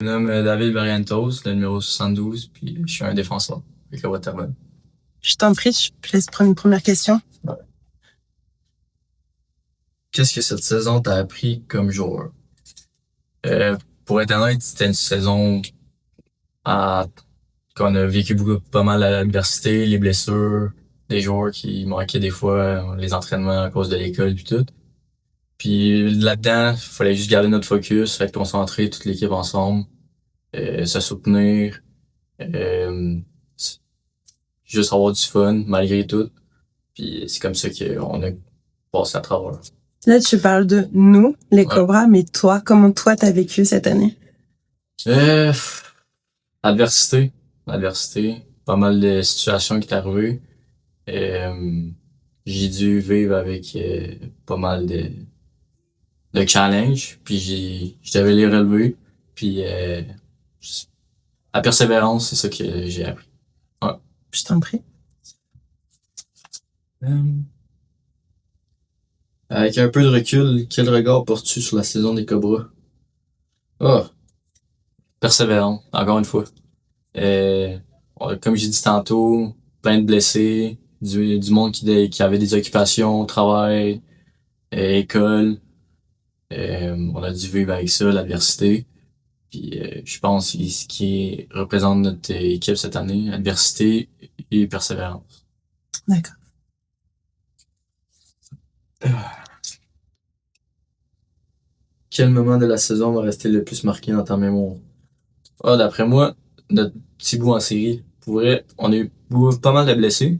Je me nomme David Barrientos, le numéro 72, puis je suis un défenseur avec le Waterman. Je t'en prie, je te laisse prendre une première question. Ouais. Qu'est-ce que cette saison t'a appris comme joueur? Pour être honnête, c'était une saison à, qu'on a vécu pas mal à l'adversité, les blessures, des joueurs qui manquaient des fois les entraînements à cause de l'école puis tout. Puis là-dedans, il fallait juste garder notre focus, être concentré, toute l'équipe ensemble, se soutenir, euh, juste avoir du fun malgré tout. Puis c'est comme ça qu'on a passé à travers. Là, tu parles de nous, les Ouais. Cobras, mais toi, comment toi t'as vécu cette année? Euh, adversité. Pas mal de situations qui sont arrivées. J'ai dû vivre avec pas mal de challenges. Puis je devais les relever. Puis la persévérance, c'est ça que j'ai appris. Ouais. Je t'en prie. Avec un peu de recul, quel regard portes-tu sur la saison des Cobras? Ah, persévérant, encore une fois. Comme j'ai dit tantôt, plein de blessés, du monde qui avait des occupations, travail, école. On a dû vivre avec ça, l'adversité. Puis je pense que ce qui représente notre équipe cette année, adversité et persévérance. D'accord. Quel moment de la saison va rester le plus marqué dans ta mémoire? Ah, d'après moi, notre petit bout en série. Pour vrai, on a eu pas mal de blessés,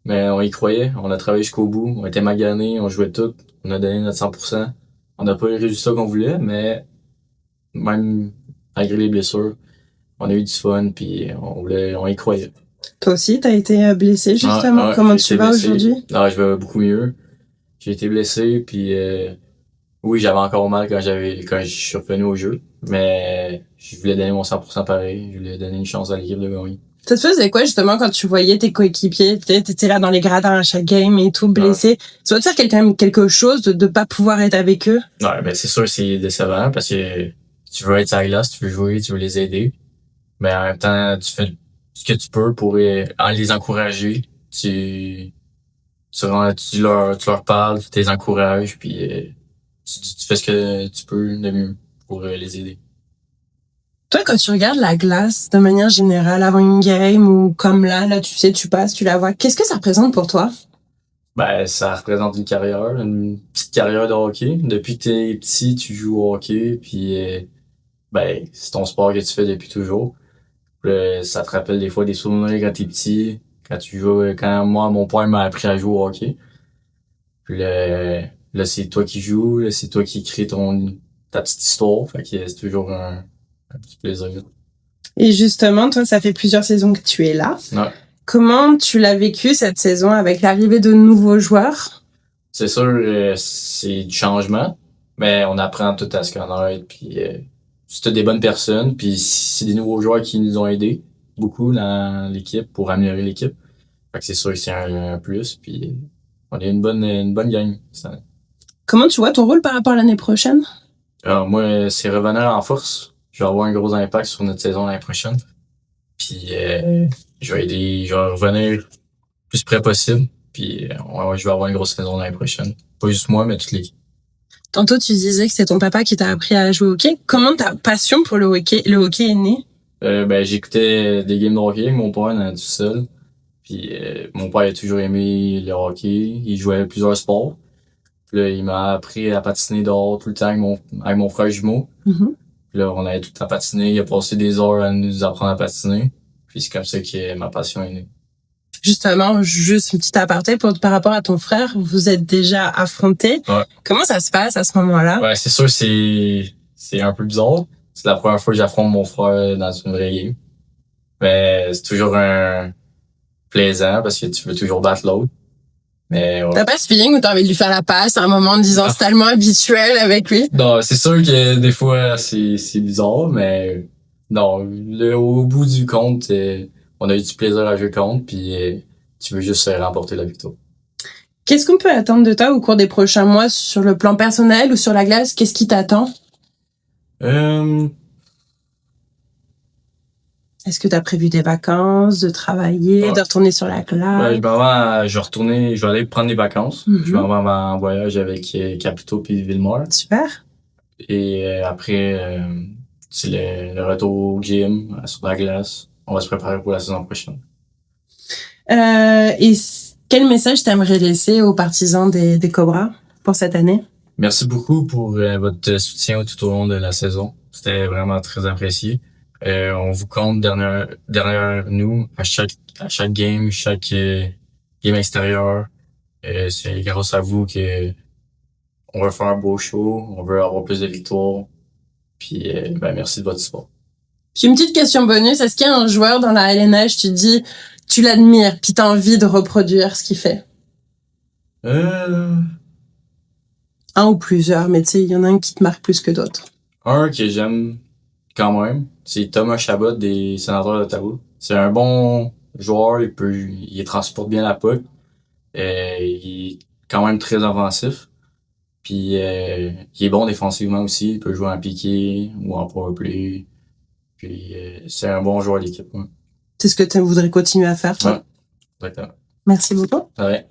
mais on y croyait. On a travaillé jusqu'au bout. On était maganés, on jouait tout. On a donné notre 100%. On n'a pas eu le résultat qu'on voulait, mais même malgré les blessures, on a eu du fun, puis on y croyait. Toi aussi, t'as été blessé, justement. Comment tu vas aujourd'hui? Ah, je vais beaucoup mieux. J'ai été blessé, puis oui, j'avais encore mal quand je suis revenu au jeu, mais je voulais donner mon 100% pareil. Je voulais donner une chance à l'équipe de gagner. Ça te faisait quoi, justement, quand tu voyais tes coéquipiers, t'étais là dans les gradins à chaque game et tout, blessé? Ça doit te faire quand même quelque chose de pas pouvoir être avec eux? Ouais, ben c'est sûr, c'est décevant parce que tu veux être sur la glace, tu veux jouer, tu veux les aider, mais en même temps, tu fais ce que tu peux pour les encourager. Tu leur parles, tu les encourages, puis tu fais ce que tu peux de mieux pour les aider. Toi, quand tu regardes la glace, de manière générale, avant une game ou comme là, tu sais, tu passes, tu la vois, qu'est-ce que ça représente pour toi? Ben, ça représente une petite carrière de hockey. Depuis que t'es petit, tu joues au hockey, puis ben, c'est ton sport que tu fais depuis toujours. Puis, ça te rappelle des fois des souvenirs quand t'es petit, quand tu joues, quand moi, mon père m'a appris à jouer au hockey. Puis là, c'est toi qui joues, là, c'est toi qui crée ta petite histoire. Fait que c'est toujours un petit plaisir. Et justement, toi, ça fait plusieurs saisons que tu es là. Ouais. Comment tu l'as vécu cette saison avec l'arrivée de nouveaux joueurs? C'est sûr, c'est du changement, mais on apprend tout à se connaître, puis c'est toutes des bonnes personnes, puis c'est des nouveaux joueurs qui nous ont aidés beaucoup dans l'équipe pour améliorer l'équipe. Fait que c'est sûr que c'est un plus, puis on est une bonne gang cette année. Comment tu vois ton rôle par rapport à l'année prochaine? Alors moi, c'est revenir en force. Je vais avoir un gros impact sur notre saison l'année prochaine. Puis je vais revenir le plus près possible. Puis je vais avoir une grosse saison l'année prochaine. Pas juste moi, mais toute l'équipe. Tantôt, tu disais que c'est ton papa qui t'a appris à jouer au hockey. Comment ta passion pour le hockey est née? Ben j'écoutais des games de hockey avec mon père dans tout seul. Puis mon père a toujours aimé le hockey. Il jouait plusieurs sports. Puis là, il m'a appris à patiner dehors tout le temps avec mon frère jumeau. Mm-hmm. Puis là, on allait tout le temps patiner. Il a passé des heures à nous apprendre à patiner. Puis c'est comme ça que ma passion est née. Justement, juste une petite aparté par rapport à ton frère, vous êtes déjà affrontés. Ouais. Comment ça se passe à ce moment-là? Ouais, c'est sûr, c'est un peu bizarre. C'est la première fois que j'affronte mon frère dans une vraie game. Mais c'est toujours un plaisant parce que tu veux toujours battre l'autre. Mais ouais. T'as pas ce feeling où t'as envie de lui faire la passe à un moment en disant c'est tellement habituel avec lui? Non, c'est sûr que des fois c'est bizarre, mais non, au bout du compte, on a eu du plaisir à jouer contre, puis tu veux juste remporter la victoire. Qu'est-ce qu'on peut attendre de toi au cours des prochains mois sur le plan personnel ou sur la glace? Qu'est-ce qui t'attend? Est-ce que tu as prévu des vacances, de travailler, de retourner sur la glace? Je vais aller prendre des vacances. Mhm. Je m'en vais en voyage avec Capito puis Villemort. Super. Et après, c'est le retour au gym, sur la glace. On va se préparer pour la saison prochaine. Quel message t'aimerais laisser aux partisans des Cobras pour cette année? Merci beaucoup pour votre soutien tout au long de la saison. C'était vraiment très apprécié. On vous compte derrière nous à chaque game, chaque game extérieur. C'est grâce à vous que on veut faire un beau show, on veut avoir plus de victoires. Puis merci de votre support. J'ai une petite question bonus. Est-ce qu'il y a un joueur dans la LNH, tu dis, tu l'admires, puis t'as envie de reproduire ce qu'il fait? Un ou plusieurs, mais tu sais, il y en a un qui te marque plus que d'autres. Un que j'aime quand même, c'est Thomas Chabot des Sénateurs d'Ottawa. C'est un bon joueur, il transporte bien la puck. Il est quand même très offensif. Puis il est bon défensivement aussi. Il peut jouer en piqué ou en powerplay. Puis c'est un bon joueur d'équipe. Ouais. C'est ce que tu voudrais continuer à faire, toi? Ouais, exactement. Merci beaucoup. Ouais.